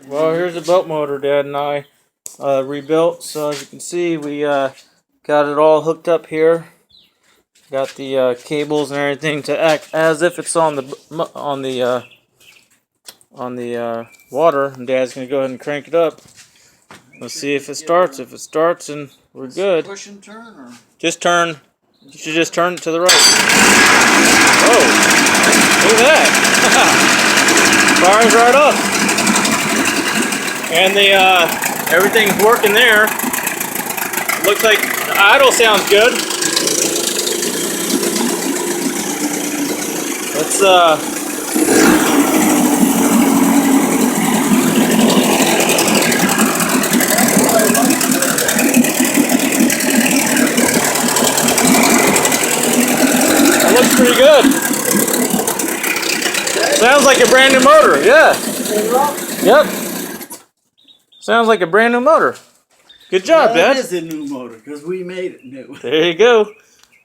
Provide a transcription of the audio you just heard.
Well, here's the boat motor Dad and I rebuilt. So as you can see, we got it all hooked up here. Got the cables and everything to act as if it's on the water. And Dad's gonna go ahead and crank it up. Let's see if it starts. If it starts, and we're good. Push and turn, or just turn. You should just turn it to the right. Oh, look at that! Fires right up. And the everything's working there. Looks like the idle sounds good. Let's that looks pretty good. Sounds like a brand new motor. Yeah. Yep. Sounds like a brand new motor. Good job, Dad. That is a new motor because we made it new. There you go.